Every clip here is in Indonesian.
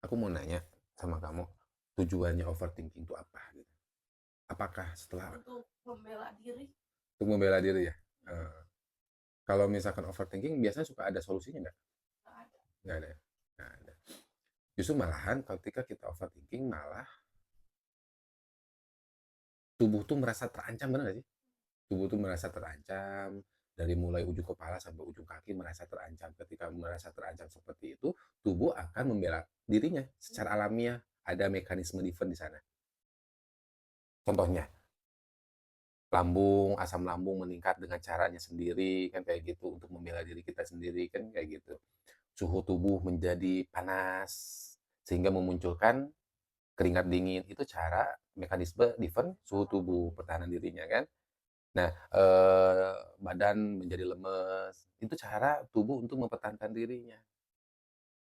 Aku mau nanya sama kamu, tujuannya overthinking itu apa gitu? Apakah setelah Untuk membela diri. untuk membela diri ya? Eee, Kalau misalkan overthinking biasanya suka ada solusinya nggak? Nggak ada. Nggak ada ya? Nggak ada. Justru malahan ketika kita overthinking malah tubuh tuh merasa terancam, bener nggak sih? Tubuh tuh merasa terancam, dari mulai ujung kepala sampai ujung kaki merasa terancam. Ketika merasa terancam seperti itu, tubuh akan membela dirinya secara alamiah, ada mekanisme defense di sana. Contohnya, asam lambung meningkat dengan caranya sendiri, kan kayak gitu, untuk membela diri kita sendiri, kan kayak gitu. Suhu tubuh menjadi panas, sehingga memunculkan keringat dingin, itu cara mekanisme defense suhu tubuh, pertahanan dirinya kan. Nah, badan menjadi lemes, itu cara tubuh untuk mempertahankan dirinya.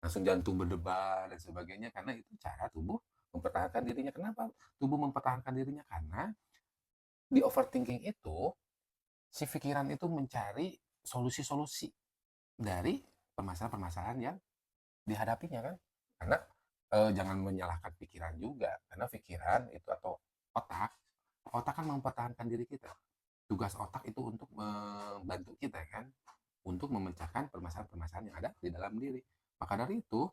Langsung jantung berdebar dan sebagainya, karena itu cara tubuh mempertahankan dirinya. Kenapa tubuh mempertahankan dirinya? Karena di overthinking itu, si pikiran itu mencari solusi-solusi dari permasalahan-permasalahan yang dihadapinya kan. Karena jangan menyalahkan pikiran juga, karena pikiran itu atau otak, otak kan mempertahankan diri kita. Tugas otak itu untuk membantu kita kan, untuk memecahkan permasalahan-permasalahan yang ada di dalam diri. Maka dari itu,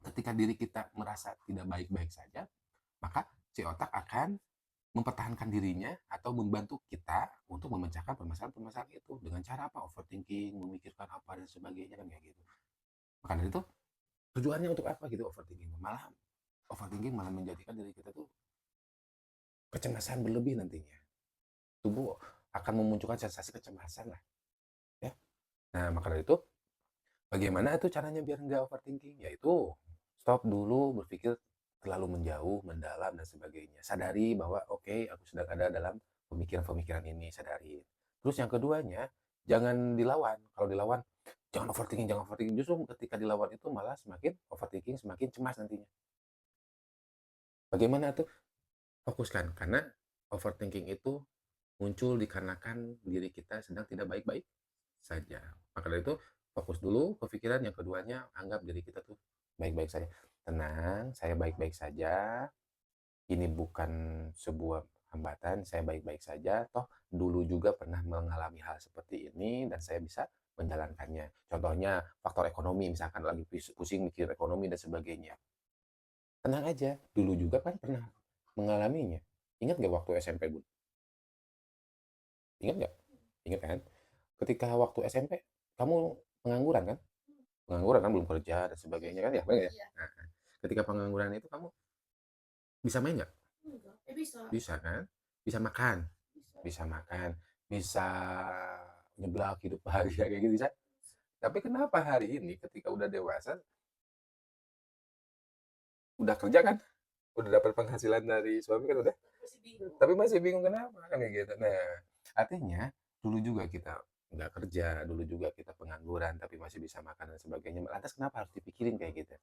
ketika diri kita merasa tidak baik-baik saja, maka si otak akan mempertahankan dirinya atau membantu kita untuk memecahkan permasalahan-permasalahan itu dengan cara apa? Overthinking, memikirkan apa dan sebagainya kan kayak gitu. Maka dari itu tujuannya untuk apa gitu overthinking? Malah overthinking malah menjadikan diri kita tuh kecemasan berlebih nantinya. Tubuh akan memunculkan sensasi kecemasan lah, ya. Nah, maka dari itu bagaimana itu caranya biar nggak overthinking? Yaitu stop dulu berpikir terlalu menjauh, mendalam dan sebagainya. Sadari bahwa oke, okay, aku sedang ada dalam pemikiran-pemikiran ini, sadari. Terus yang keduanya, jangan dilawan. Kalau dilawan, jangan overthinking, jangan overthinking. Justru ketika dilawan itu malah semakin overthinking, semakin cemas nantinya. Bagaimana tuh? Fokuskan, karena overthinking itu muncul dikarenakan diri kita sedang tidak baik-baik saja. Maka dari itu, fokus dulu ke pikiran, yang keduanya anggap diri kita tuh baik-baik saja. Tenang, saya baik-baik saja. Ini bukan sebuah hambatan, saya baik-baik saja. Toh dulu juga pernah mengalami hal seperti ini dan saya bisa menjalankannya. Contohnya faktor ekonomi, misalkan lagi pusing mikir ekonomi dan sebagainya. Tenang aja, dulu juga kan pernah mengalaminya. Ingat gak waktu SMP, Bun? Ingat nggak? Ingat kan? Ketika waktu SMP, kamu pengangguran kan? Pengangguran kan, belum kerja dan sebagainya kan ya? Bener ya? Iya. Nah, ketika pengangguran itu kamu bisa main nggak? Enggak. Bisa. Bisa kan? Bisa makan? Bisa. Bisa makan. Bisa nyeblak hidup bahagia kayak gitu bisa. Tapi kenapa hari ini ketika udah dewasa, udah kerja kan? Udah dapat penghasilan dari suami kan udah? Masih bingung. Tapi masih bingung kenapa kan kayak gitu. Nah, artinya dulu juga kita nggak kerja, dulu juga kita pengangguran, tapi masih bisa makan dan sebagainya. Lantas kenapa harus dipikirin kayak gitu?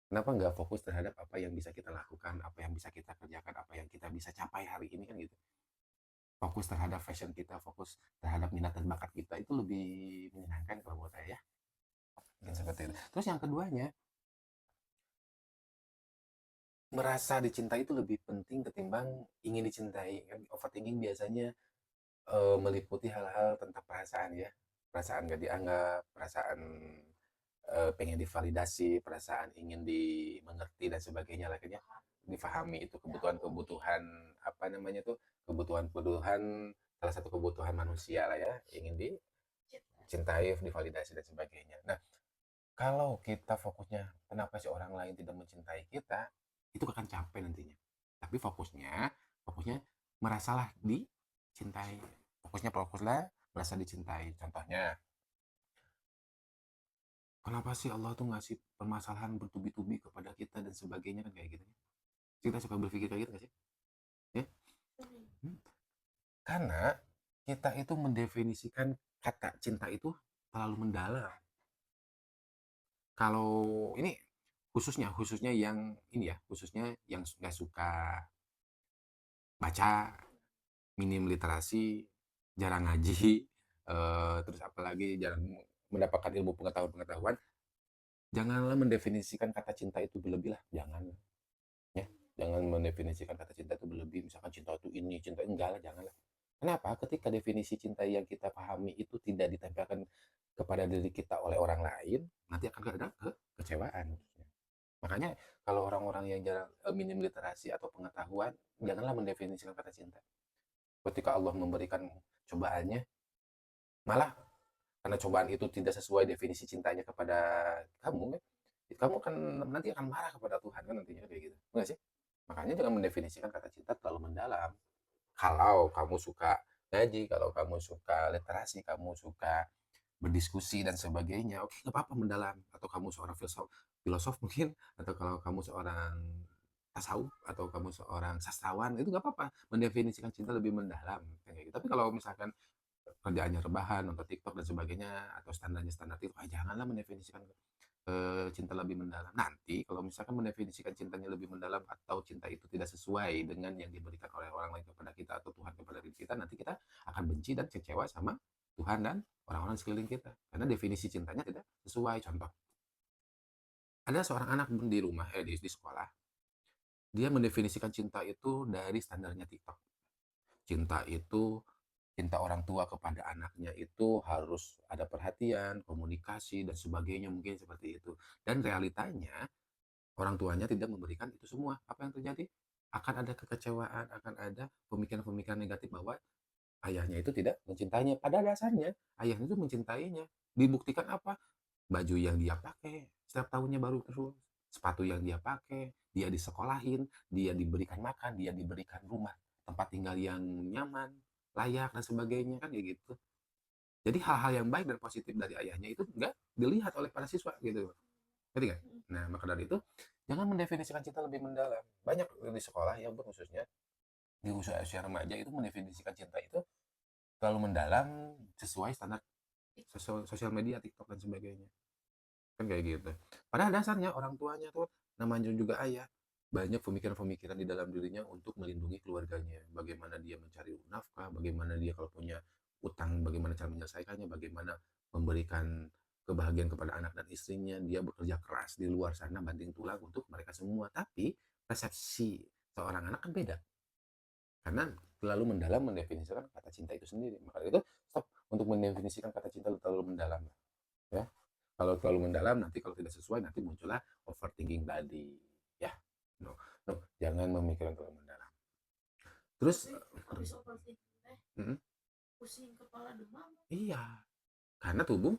Kenapa nggak fokus terhadap apa yang bisa kita lakukan, apa yang bisa kita kerjakan, apa yang kita bisa capai hari ini kan gitu. Fokus terhadap fashion kita, fokus terhadap minat dan bakat kita, itu lebih menyenangkan kalau buat saya ya. Mungkin seperti itu. Terus yang keduanya, merasa dicintai itu lebih penting ketimbang ingin dicintai. Kan overthinking biasanya meliputi hal-hal tentang perasaan ya. Perasaan gak dianggap, perasaan pengen divalidasi, perasaan ingin dimengerti dan sebagainya lah kan ya. Difahami itu kebutuhan-kebutuhan apa namanya tuh, kebutuhan-kebutuhan, salah satu kebutuhan manusia lah ya, ingin dicintai, divalidasi dan sebagainya. Nah, kalau kita fokusnya kenapa sih orang lain tidak mencintai kita, itu akan capek nantinya. Tapi fokusnya merasalah dicintai. Fokuslah merasa dicintai. Contohnya, kenapa sih Allah tuh ngasih permasalahan bertubi-tubi kepada kita dan sebagainya kan kayak gitu. Kita suka berpikir kayak gitu gak sih? Ya? Hmm. Karena kita itu mendefinisikan kata cinta itu terlalu mendalam. Kalau ini khususnya yang ini ya, khususnya yang nggak suka baca, minim literasi, jarang ngaji, terus apalagi jarang mendapatkan ilmu pengetahuan-pengetahuan, Janganlah mendefinisikan kata cinta itu berlebih lah, jangan ya. Jangan mendefinisikan kata cinta itu berlebih, misalkan cinta itu ini, cinta enggak lah, janganlah. Kenapa? Ketika definisi cinta yang kita pahami itu tidak ditempelkan kepada diri kita oleh orang lain, nanti akan ada kekecewaan. Makanya kalau orang-orang yang jarang minim literasi atau pengetahuan, janganlah mendefinisikan kata cinta. Ketika Allah memberikan cobaannya, malah karena cobaan itu tidak sesuai definisi cintanya kepada kamu, kamu kan nanti akan marah kepada Tuhan kan nantinya kayak gitu. Enggak sih? Makanya jangan mendefinisikan kata cinta terlalu mendalam. Kalau kamu suka ngaji, kalau kamu suka literasi, kamu suka berdiskusi dan sebagainya, oke nggak apa-apa mendalam. Atau kamu seorang filosof, filosof mungkin, atau kalau kamu seorang tasawuf, atau kamu seorang sastrawan, itu nggak apa-apa mendefinisikan cinta lebih mendalam. Kayak gitu. Tapi kalau misalkan kerjaannya rebahan, nonton TikTok dan sebagainya, atau standarnya standar itu, janganlah mendefinisikan cinta lebih mendalam. Nanti kalau misalkan mendefinisikan cintanya lebih mendalam atau cinta itu tidak sesuai dengan yang diberikan oleh orang lain kepada kita atau Tuhan kepada diri kita, nanti kita akan benci dan kecewa sama Tuhan dan orang-orang sekeliling kita. Karena definisi cintanya tidak sesuai. Contoh, ada seorang anak di rumah, di sekolah, dia mendefinisikan cinta itu dari standarnya TikTok. Cinta itu cinta orang tua kepada anaknya itu harus ada perhatian, komunikasi, dan sebagainya, mungkin seperti itu. Dan realitanya, orang tuanya tidak memberikan itu semua. Apa yang terjadi? Akan ada kekecewaan, akan ada pemikiran-pemikiran negatif bahwa ayahnya itu tidak mencintainya. Pada dasarnya, ayahnya itu mencintainya. Dibuktikan apa? Baju yang dia pakai, setiap tahunnya baru terus. Sepatu yang dia pakai, dia disekolahin, dia diberikan makan, dia diberikan rumah, tempat tinggal yang nyaman, layak, dan sebagainya. Kan kayak gitu. Jadi hal-hal yang baik dan positif dari ayahnya itu enggak dilihat oleh para siswa gitu. Ngerti nggak? Nah, maka dari itu, jangan mendefinisikan cinta lebih mendalam. Banyak di sekolah yang khususnya di usia-usia remaja itu mendefinisikan cinta itu terlalu mendalam sesuai standar sosial media, TikTok dan sebagainya. Kan kayak gitu. Padahal dasarnya orang tuanya tuh namanya juga ayah. Banyak pemikiran-pemikiran di dalam dirinya untuk melindungi keluarganya. Bagaimana dia mencari nafkah, bagaimana dia kalau punya utang, bagaimana cara menyelesaikannya, bagaimana memberikan kebahagiaan kepada anak dan istrinya. Dia bekerja keras di luar sana banting tulang untuk mereka semua. Tapi persepsi seorang anak kan beda. Karena terlalu mendalam mendefinisikan kata cinta itu sendiri. Maka itu stop untuk mendefinisikan kata cinta terlalu mendalam. Ya, kalau terlalu mendalam nanti kalau tidak sesuai nanti muncullah overthinking tadi. Ya, no, no, jangan memikirkan terlalu mendalam. Terus, Tapi habis overthinking teh mm, pusing kepala demam. iya, karena tubuh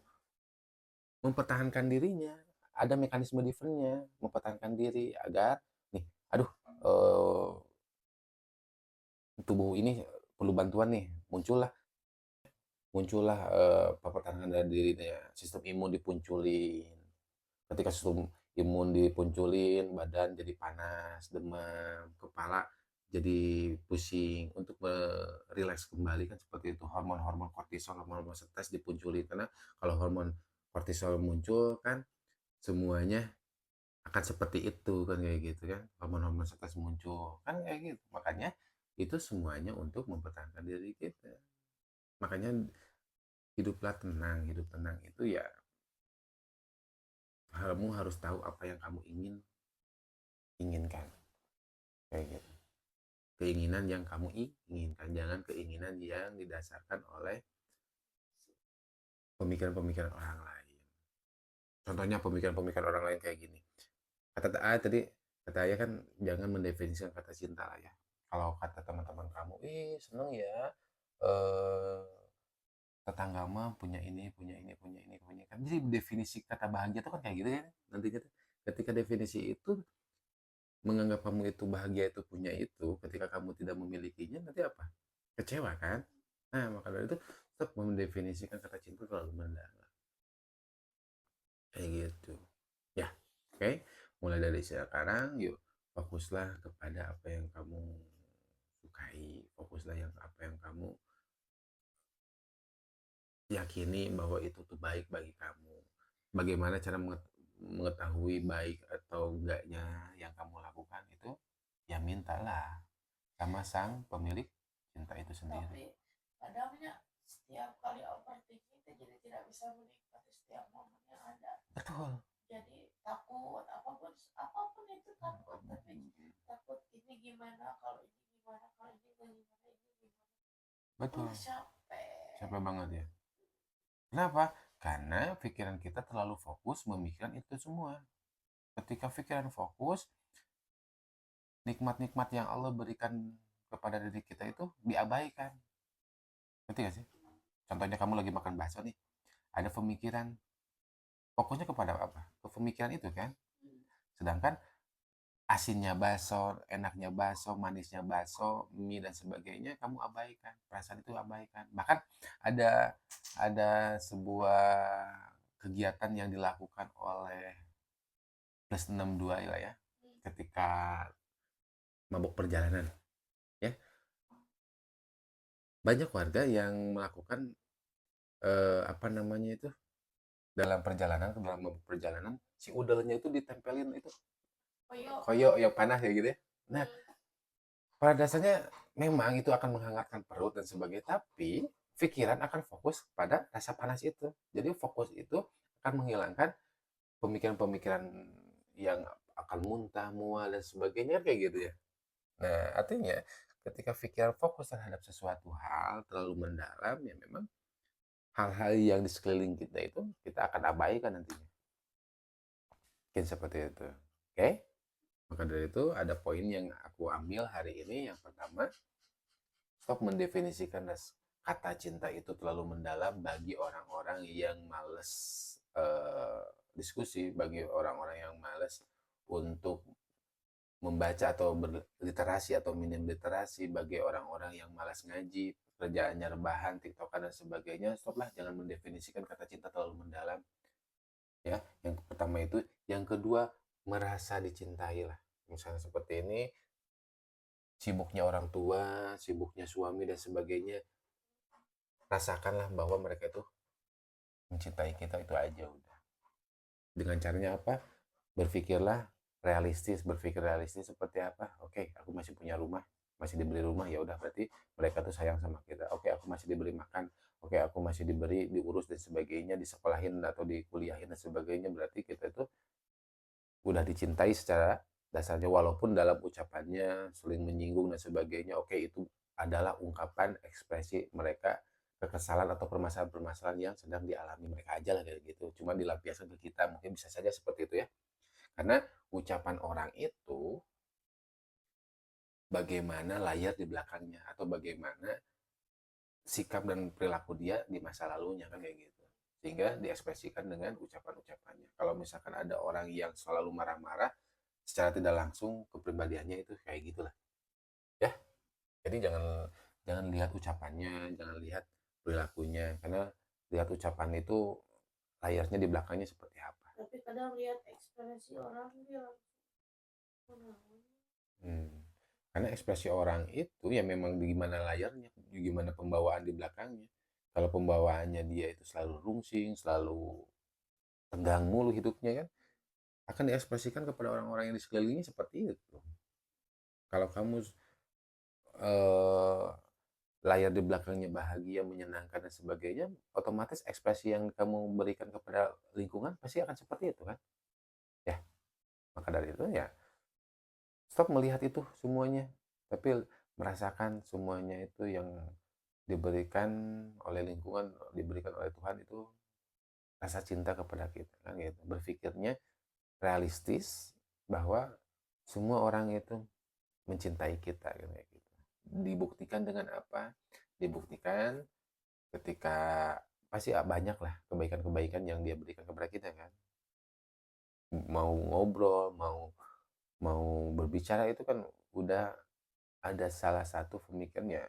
mempertahankan dirinya, ada mekanisme defense-nya, mempertahankan diri agar nih, aduh, eh, tubuh ini perlu bantuan nih, muncullah pertahanan dari dirinya, sistem imun dipunculin. Ketika sistem imun dipunculin, badan jadi panas, demam, kepala jadi pusing. Untuk rileks kembali kan seperti itu. Hormon-hormon kortisol, hormon-hormon stres dipunculin. Karena kalau hormon kortisol muncul kan semuanya akan seperti itu kan kayak gitu kan. Hormon-hormon stres muncul kan kayak gitu. Makanya itu semuanya untuk mempertahankan diri kita. Makanya hiduplah tenang. Hidup tenang itu ya kamu harus tahu apa yang kamu inginkan kayak gitu. Keinginan yang kamu inginkan, jangan keinginan yang didasarkan oleh pemikiran-pemikiran orang lain. Contohnya pemikiran-pemikiran orang lain kayak gini, kata tadi, kata ayah kan jangan mendefinisikan kata cinta lah ya. Kalau kata teman-teman kamu, seneng ya, eh tetangga mah punya ini, punya ini, punya ini, punya ini. Kan jadi definisi kata bahagia itu kan kayak gitu ya. Nantinya ketika definisi itu menganggap kamu itu bahagia itu punya itu, ketika kamu tidak memilikinya nanti apa? Kecewa kan? Nah, maka dari itu tetap mendefinisikan kata cinta terlalu mendalam. Kayak gitu. Ya, oke. Okay? Mulai dari sekarang, yuk fokuslah kepada apa yang kamu sukai, fokuslah yang apa yang kamu yakini bahwa itu tuh baik bagi kamu. Bagaimana cara mengetahui baik atau enggaknya yang kamu lakukan itu? Ya mintalah sama sang pemilik cinta itu sendiri. Tapi kadangnya setiap kali overthinking itu jadi tidak bisa menikmati setiap momen yang ada. Betul. jadi takut apapun itu takut, tapi takut ini gimana kalau ini gimana kalau ini gak gimana ini gimana. Betul, Capek. capek banget ya. Kenapa? Karena pikiran kita terlalu fokus memikirkan itu semua. Ketika pikiran fokus, nikmat-nikmat yang Allah berikan kepada diri kita itu diabaikan. Ngerti gak sih? Contohnya kamu lagi makan bakso nih, ada pemikiran, fokusnya kepada apa? Ke pemikiran itu kan? Sedangkan asinnya bakso, enaknya bakso, manisnya bakso, mie dan sebagainya kamu abaikan. Perasaan itu abaikan. Bahkan ada sebuah kegiatan yang dilakukan oleh plus 62 ya, ketika mabuk perjalanan ya. Banyak warga yang melakukan apa namanya itu, dalam perjalanan, dalam mabuk perjalanan si udelnya itu ditempelin itu Koyo. koyo yang panas ya gitu ya. Nah, pada dasarnya memang itu akan menghangatkan perut dan sebagainya, tapi pikiran akan fokus pada rasa panas itu. Jadi fokus itu akan menghilangkan pemikiran-pemikiran yang akan muntah, mual dan sebagainya kayak gitu ya. Nah, artinya ketika pikiran fokus terhadap sesuatu hal terlalu mendalam ya memang hal-hal yang di sekeliling kita itu kita akan abaikan nantinya. Mungkin seperti itu. Oke? Maka dari itu ada poin yang aku ambil hari ini. Yang pertama, stop mendefinisikan kata cinta itu terlalu mendalam bagi orang-orang yang males diskusi, bagi orang-orang yang males untuk membaca atau berliterasi atau minim literasi, bagi orang-orang yang malas ngaji, kerjaannya rebahan, tiktokan dan sebagainya. Stoplah, jangan mendefinisikan kata cinta terlalu mendalam. Ya, yang pertama itu. Yang kedua, merasa dicintai lah. Misalnya seperti ini, sibuknya orang tua, sibuknya suami dan sebagainya, rasakanlah bahwa mereka itu mencintai kita, itu aja udah. Dengan caranya apa? Berpikirlah realistis, berpikir realistis seperti apa? Oke, aku masih punya rumah, masih diberi rumah, ya udah berarti mereka tuh sayang sama kita. Oke, aku masih diberi makan, oke aku masih diberi diurus dan sebagainya, disekolahin atau dikuliahin dan sebagainya, berarti kita itu udah dicintai secara dasarnya, walaupun dalam ucapannya sering menyinggung dan sebagainya. Oke, itu adalah ungkapan ekspresi mereka kekesalan atau permasalahan-permasalahan yang sedang dialami mereka aja lah kayak gitu. Cuma dilampiaskan ke kita, mungkin bisa saja seperti itu ya. Karena ucapan orang itu bagaimana layar di belakangnya atau bagaimana sikap dan perilaku dia di masa lalunya kan kayak gitu. Sehingga diekspresikan dengan ucapan-ucapannya. Kalau misalkan ada orang yang selalu marah-marah, secara tidak langsung kepribadiannya itu kayak gitulah. Ya, jadi jangan jangan lihat ucapannya, jangan lihat perilakunya, karena lihat ucapan itu layarnya di belakangnya seperti apa. Tapi kadang lihat ekspresi orang dia langsung Hmm. Karena ekspresi orang itu ya memang di gimana layarnya, di gimana pembawaan di belakangnya. Kalau pembawaannya dia itu selalu rungsing, selalu tegang mulu hidupnya kan, akan diekspresikan kepada orang-orang yang di sekelilingnya seperti itu. Kalau kamu eh, layar di belakangnya bahagia, menyenangkan dan sebagainya, otomatis ekspresi yang kamu berikan kepada lingkungan pasti akan seperti itu kan. Ya, maka dari itu ya stop melihat itu semuanya, tapi merasakan semuanya itu yang diberikan oleh lingkungan, diberikan oleh Tuhan itu rasa cinta kepada kita kan gitu. Berpikirnya realistis bahwa semua orang itu mencintai kita kan kayak gitu. Dibuktikan dengan apa? Dibuktikan ketika pasti banyak lah kebaikan-kebaikan yang dia berikan kepada kita kan. Mau ngobrol, mau mau berbicara itu kan udah ada salah satu pemikirannya,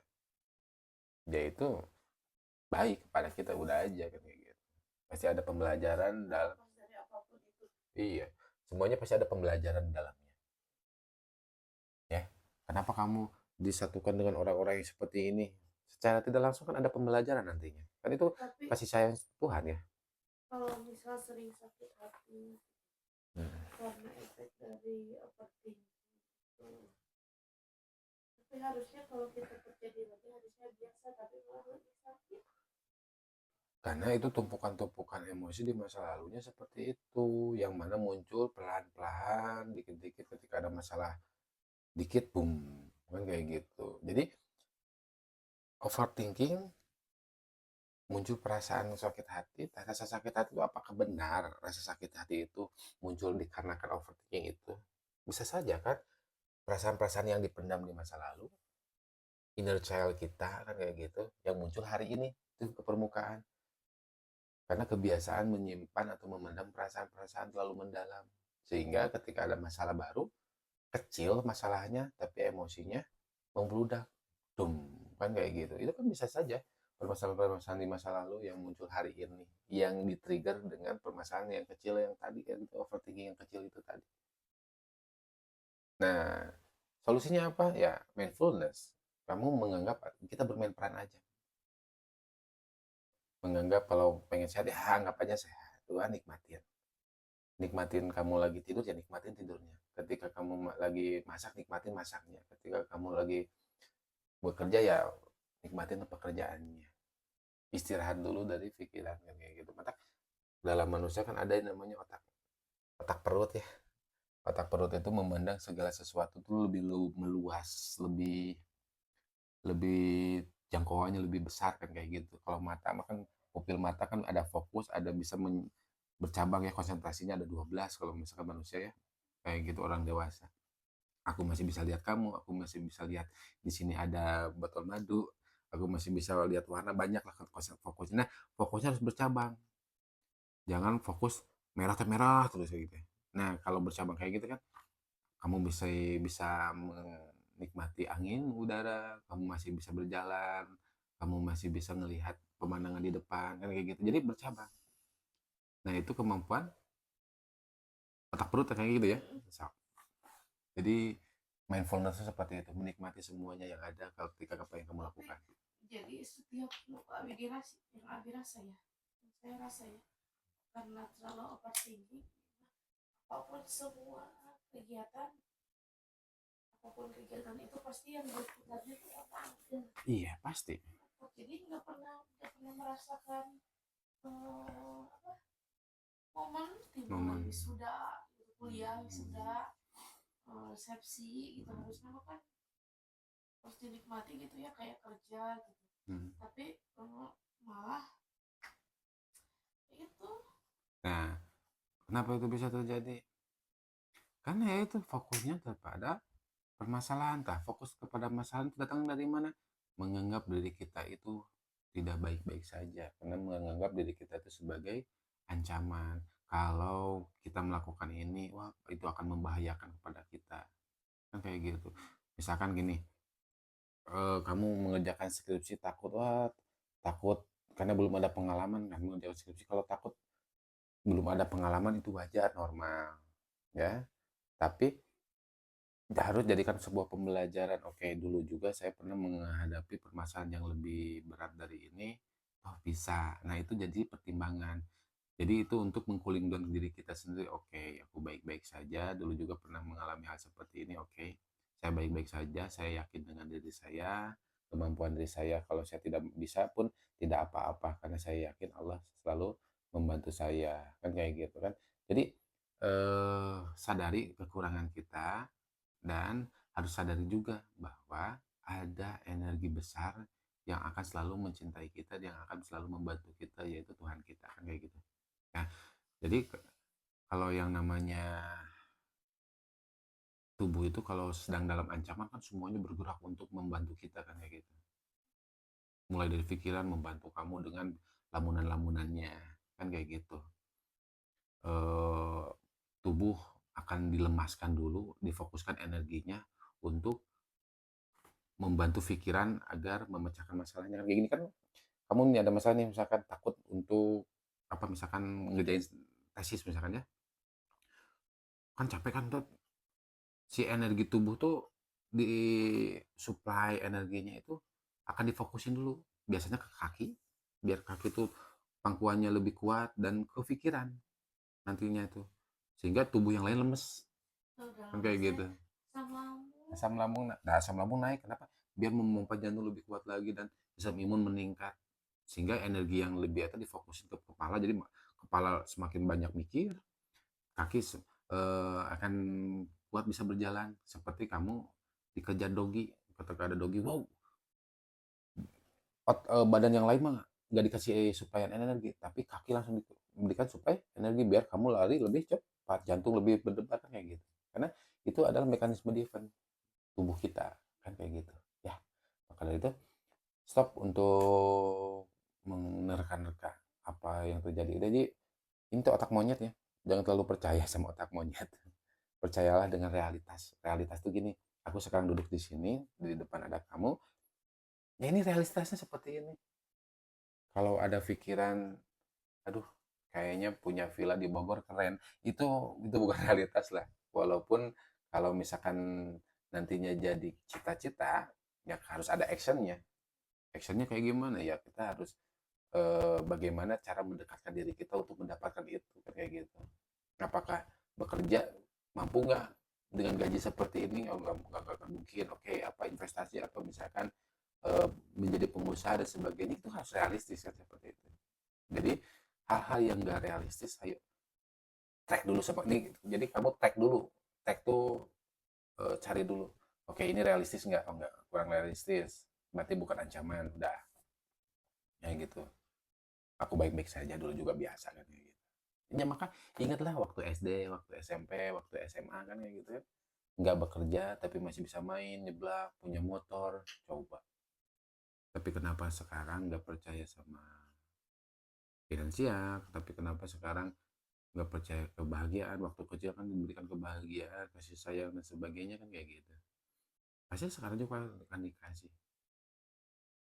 yaitu baik kepada kita udah aja kan kayak gitu. Pasti ada pembelajaran dalam. lepas dari apapun itu. Iya, semuanya pasti ada pembelajaran di dalamnya ya. Kenapa kamu disatukan dengan orang-orang yang seperti ini, secara tidak langsung kan ada pembelajaran nantinya kan, itu Tapi kasih sayang Tuhan ya. kalau misal sering sakit hati Hmm. karena efek dari overthinking itu, tapi harusnya kalau kita kerja di lagi harusnya biasa, tapi malah lebih sakit. Karena itu tumpukan-tumpukan emosi di masa lalunya seperti itu, yang mana muncul pelan-pelan, dikit-dikit ketika ada masalah dikit, boom, kan kayak gitu. Jadi overthinking muncul perasaan sakit hati, rasa sakit hati itu apakah benar rasa sakit hati itu muncul dikarenakan overthinking itu? Bisa saja kan, perasaan-perasaan yang dipendam di masa lalu, inner child kita kan kayak gitu, yang muncul hari ini itu ke permukaan. Karena kebiasaan menyimpan atau memendam perasaan-perasaan terlalu mendalam. Sehingga ketika ada masalah baru, kecil masalahnya, tapi emosinya membludak. Dum, kan kayak gitu. Itu kan bisa saja permasalahan-permasalahan di masa lalu yang muncul hari ini, yang di-trigger dengan permasalahan yang kecil yang tadi, kan gitu, overthinking yang kecil itu tadi. Nah, solusinya apa? Ya, mindfulness. Kamu menganggap kita bermain peran aja. Menganggap kalau pengen sehat, ya anggap aja sehat. Tuhan nikmatin. Nikmatin kamu lagi tidur, ya nikmatin tidurnya. Ketika kamu lagi masak, nikmatin masaknya. Ketika kamu lagi bekerja, ya nikmatin pekerjaannya. Istirahat dulu dari pikiran kan kayak gitu. Maka dalam manusia kan ada yang namanya otak otak perut ya. Otak perut itu memandang segala sesuatu tuh lebih meluas, lebih lebih jangkauannya lebih besar kan kayak gitu. Kalau mata kan pupil mata kan ada fokus, ada bisa bercabang ya, konsentrasinya ada 12 kalau misalkan manusia ya. Kayak gitu orang dewasa. Aku masih bisa lihat kamu, aku masih bisa lihat di sini ada botol madu, aku masih bisa lihat warna, banyak lah fokusnya. Nah, fokusnya harus bercabang. Jangan fokus merah merah terus kayak gitu ya. Nah, kalau bercabang kayak gitu kan kamu bisa bisa menikmati angin, udara, kamu masih bisa berjalan, kamu masih bisa melihat pemandangan di depan kan kayak gitu. Jadi bercabang. Nah, itu kemampuan otak perut kayak gitu ya. Jadi mindfulness seperti itu, menikmati semuanya yang ada ketika apa yang kamu lakukan. Jadi setiap yang Abi rasa ya, yang saya rasa ya, karena terlalu overthinking, apapun semua kegiatan, apapun kegiatan itu pasti yang berputarnya itu otak. Iya pasti. Jadi nggak pernah merasakan apa, momen tiba lagi sudah kuliah sudah resepsi gitu, harusnya kan harus dinikmati gitu ya kayak kerja gitu. Tapi malah itu. Nah, kenapa itu bisa terjadi? Karena ya itu fokusnya kepada permasalahan. Fokus kepada masalah itu datang dari mana? Menganggap diri kita itu tidak baik-baik saja. Karena menganggap diri kita itu sebagai ancaman. Kalau kita melakukan ini, wah itu akan membahayakan kepada kita. Kan kayak gitu. Misalkan gini, kamu mengerjakan skripsi takut, wah takut karena belum ada pengalaman kan mengerjakan skripsi. Kalau takut belum ada pengalaman itu wajar, normal, ya. Tapi harus jadikan sebuah pembelajaran. Oke, dulu juga saya pernah menghadapi permasalahan yang lebih berat dari ini. Oh, bisa. Nah, itu jadi pertimbangan. Jadi itu untuk mengcooling down diri kita sendiri. Oke, aku baik-baik saja. Dulu juga pernah mengalami hal seperti ini. Oke, saya baik-baik saja. Saya yakin dengan diri saya, kemampuan diri saya. Kalau saya tidak bisa pun tidak apa-apa karena saya yakin Allah selalu membantu saya. Kan kayak gitu kan. Jadi sadari kekurangan kita dan harus sadari juga bahwa ada energi besar yang akan selalu mencintai kita, yang akan selalu membantu kita, yaitu Tuhan kita kan kayak gitu. Nah, jadi kalau yang namanya tubuh itu kalau sedang dalam ancaman kan semuanya bergerak untuk membantu kita kan kayak gitu. Mulai dari pikiran membantu kamu dengan lamunan-lamunannya kan kayak gitu. Eh, tubuh akan dilemaskan dulu, difokuskan energinya untuk membantu pikiran agar memecahkan masalahnya. Kayak gini kan kamu nih ada masalah nih misalkan takut untuk apa misalkan ngerjain tesis misalkan ya. Kan capek kan tuh si energi tubuh tuh di supply energinya itu akan difokusin dulu biasanya ke kaki biar kaki tuh pangkuannya lebih kuat dan ke pikiran nantinya itu sehingga tubuh yang lain lemes kan kayak gitu. Asam lambung naik kenapa biar memompa jantung lebih kuat lagi dan sistem imun meningkat Sehingga energi yang lebih itu difokusin ke kepala, jadi kepala semakin banyak mikir, kaki akan kuat bisa berjalan. Seperti kamu dikejar dogi, ketika ada dogi, wow, badan yang lain mah nggak dikasih supaya energi, tapi kaki langsung diberikan supaya energi biar kamu lari lebih cepat, jantung lebih berdebar kan kayak gitu. Karena itu adalah mekanisme defense tubuh kita kan kayak gitu. Ya, maka dari itu stop untuk menerka-nerka apa yang terjadi. Jadi ini tuh otak monyet ya. Jangan terlalu percaya sama otak monyet. Percayalah dengan realitas. Realitas tuh gini, aku sekarang duduk di sini, di depan ada kamu, ya ini realitasnya seperti ini. Kalau ada pikiran, aduh, kayaknya punya villa di Bogor keren. Itu bukan realitas lah. Walaupun kalau misalkan nantinya jadi cita-cita, ya harus ada actionnya. Actionnya kayak gimana ya? Kita harus bagaimana cara mendekatkan diri kita untuk mendapatkan itu kayak gitu. Apakah bekerja mampu nggak dengan gaji seperti ini? Oh, nggak mungkin. Oke, apa investasi atau misalkan menjadi pengusaha dan sebagainya itu harus realistis kan seperti itu. Jadi hal-hal yang nggak realistis, ayo track dulu seperti ini. Jadi kamu track dulu, track tuh cari dulu. Oke, ini realistis nggak? Oh nggak, kurang realistis. Berarti bukan ancaman, udah. Ya gitu. Aku baik-baik saja dulu juga biasa kan kayak gitu. Ya maka ingatlah waktu SD, waktu SMP, waktu SMA kan kayak gitu ya. Nggak bekerja tapi masih bisa main, nyeblak, punya motor, coba. Tapi kenapa sekarang nggak percaya sama finansial, tapi kenapa sekarang nggak percaya kebahagiaan, waktu kecil kan diberikan kebahagiaan, kasih sayang dan sebagainya kan kayak gitu. Pasti sekarang juga akan dikasih.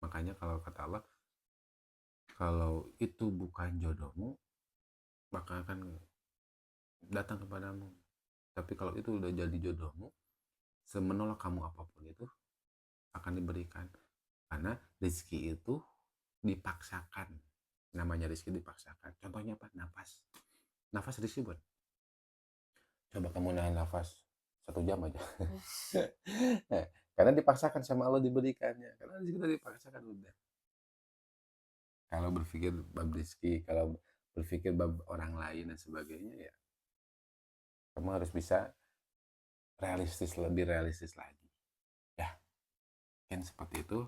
Makanya kalau kata Allah, kalau itu bukan jodohmu, maka akan datang kepadamu. Tapi kalau itu udah jadi jodohmu, semenolak kamu apapun itu akan diberikan. Karena rezeki itu dipaksakan. Namanya rezeki dipaksakan. Contohnya apa? Nafas. Nafas rezeki buat. Coba kamu nahan nafas 1 jam aja. Nah, karena dipaksakan sama Allah diberikannya. Karena rezeki itu dipaksakan udah. Kalau berpikir bab rezeki, kalau berpikir bab orang lain dan sebagainya ya, kamu harus bisa realistis, lebih realistis lagi. Ya, mungkin seperti itu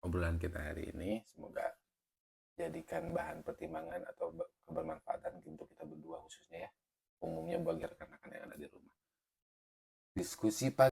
obrolan kita hari ini. Semoga jadikan bahan pertimbangan atau kebermanfaatan untuk kita berdua khususnya ya. Umumnya bagi rekan-rekan yang ada di rumah. Diskusi pagi.